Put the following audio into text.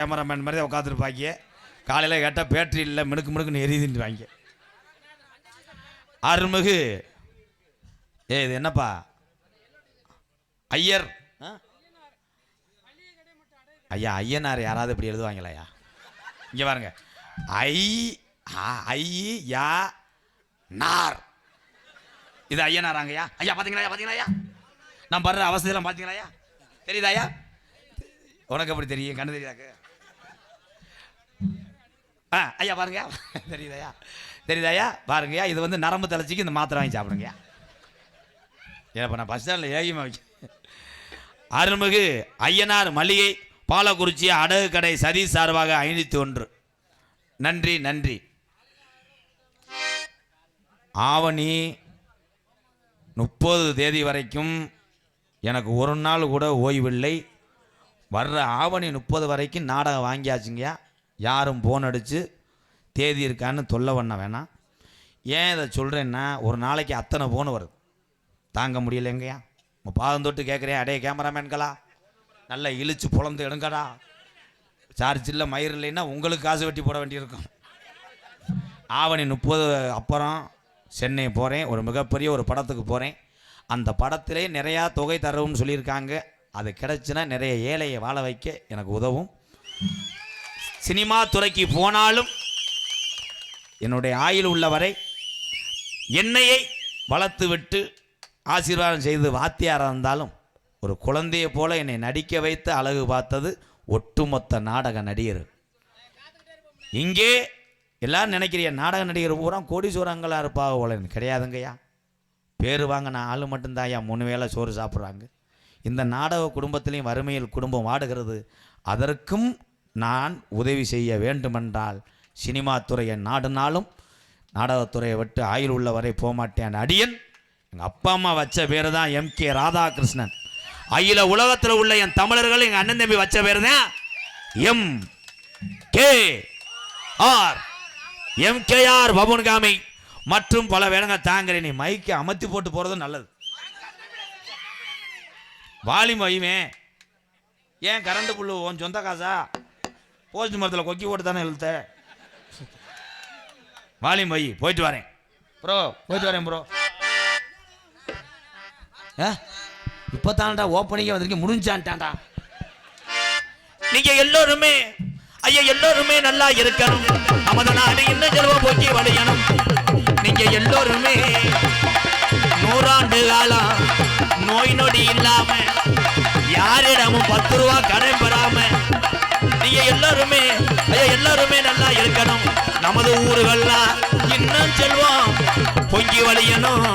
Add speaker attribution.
Speaker 1: Cameraman மாதிரி உட்காந்துருப்பாங்க. காலையில் கேட்டால் பேட்டரி இல்லை, மினுக்கு மினுக்குன்னு எரியுதுன்னு வாங்க. அருள்மிகு இது என்னப்பா ஐயர் ஐயா, ஐயனார் யாராவது இப்படி எழுதுவாங்களாயா? இங்கே பாருங்க, ஐயா நார், இது ஐயனாராங்கய்யா. ஐயா பார்த்தீங்களா, பார்த்தீங்களா நான் படுற அவஸ்தையெல்லாம் பார்த்தீங்களா? தெரியுதாயா? உனக்கு எப்படி தெரியும்? கண்ணு தெரியுதாக்கு? ஐயா பாருங்க, தெரியுதாயா? தெரியுதாயா? பாருங்கய்யா, இது வந்து நரம்பு தலைச்சிக்கு இந்த மாத்திரை வாங்கி சாப்பிடுங்கய்யா. ஏப்பா நான் பஸ் ஸ்டாண்டில் ஏகிமா வைக்க. அருள்மிகு ஐயனார் மளிகை பாலக்குறிச்சி அடகு கடை சதீஷ் சார்பாக 501. நன்றி நன்றி. ஆவணி 30 தேதி வரைக்கும் எனக்கு ஒரு நாள் கூட ஓய்வில்லை. வர்ற ஆவணி 30 வரைக்கும் நாடகம் வாங்கியாச்சுங்கய்யா. யாரும் போன் அடித்து தேதி இருக்கான்னு தொல்லை பண்ண வேணாம். ஏன் இதை சொல்கிறேன்னா, ஒரு நாளைக்கு அத்தனை போன் வருது, தாங்க முடியலைங்கய்யா. உங்கள் பாதம் தொட்டு கேட்குறேன், அடே கேமராமேன்களா நல்லா இழுச்சு புலந்து எடுங்கடா. சார்ஜ் இல்லை, மயிர் இல்லைன்னா உங்களுக்கு காசு வெட்டி போட வேண்டியிருக்கும். ஆவணி 30 அப்புறம் சென்னை போகிறேன், ஒரு மிகப்பெரிய ஒரு படத்துக்கு போகிறேன். அந்த படத்திலே நிறையா தொகை தரவுன்னு சொல்லியிருக்காங்க. அது கிடைச்சுன்னா நிறைய ஏழையை வாழ வைக்க எனக்கு உதவும். சினிமா துறைக்கு போனாலும் என்னுடைய ஆயுள் உள்ளவரை என்னையை வளர்த்து விட்டு ஆசீர்வாதம் செய்து வாத்தியாராக இருந்தாலும் ஒரு குழந்தையை போல என்னை நடிக்க வைத்து அழகு பார்த்தது ஒட்டுமொத்த நாடக நடிகர். இங்கே எல்லாரும் நினைக்கிறிய நாடக நடிகர் பூரா கோடீஸ்வரங்களாக இருப்பாக போல. கிடையாதுங்கய்யா. பேர் வாங்கின ஆள் மட்டும்தான்யா 3 வேளை சோறு சாப்பிட்றாங்க. இந்த நாடக குடும்பத்திலையும் வறுமையில் குடும்பம் வாடுகிறது. அதற்கும் நான் உதவி செய்ய வேண்டுமென்றால் சினிமா துறையை நாடுனாலும் நாடகத்துறையை விட்டு ஆயுள் உள்ளவரை போகமாட்டேன். அடியன் எங்கள் அப்பா அம்மா வச்ச பேர் தான் MK ராதாகிருஷ்ணன். அகில உலகத்தில் உள்ள என் தமிழர்கள் எங்கள் அண்ணன் தம்பி வச்ச பேர் தான் MKR பபுன்காமி மற்றும் பல வேடங்க தாங்கிறேன். நீ மைக்கை அமர்த்தி போட்டு போகிறதும் நல்லது. வாலிம் வைமே, ஏன் கரண்ட் புல்லு உன் சொந்த காசா? போஸ்ட் மரத்தில் கொக்கி போட்டு தானே இழுத்த. வாலிம் வை. போயிட்டு வரேன் ப்ரோ, போயிட்டு வரேன் ப்ரோ. இப்போ தான்டா ஓப்பனிங்கே வந்திருக்கேன், முடிஞ்சான்டான்டா. நீங்க எல்லோருமே ஐயா எல்லோருமே நல்லா இருக்கணும். நமது நாடு இன்னும் செல்வம் போக்கி வளையணும். நீங்க எல்லோருமே 100 ஆண்டு காலம் நோய் நொடி இல்லாம யாரிடமும் 10 ரூபா கடன் பெறாம நீங்க எல்லாருமே ஐயா எல்லாருமே நல்லா இருக்கணும். நமது ஊர்கள்லாம் இன்னும் செல்வம் பொங்கி வழியணும்.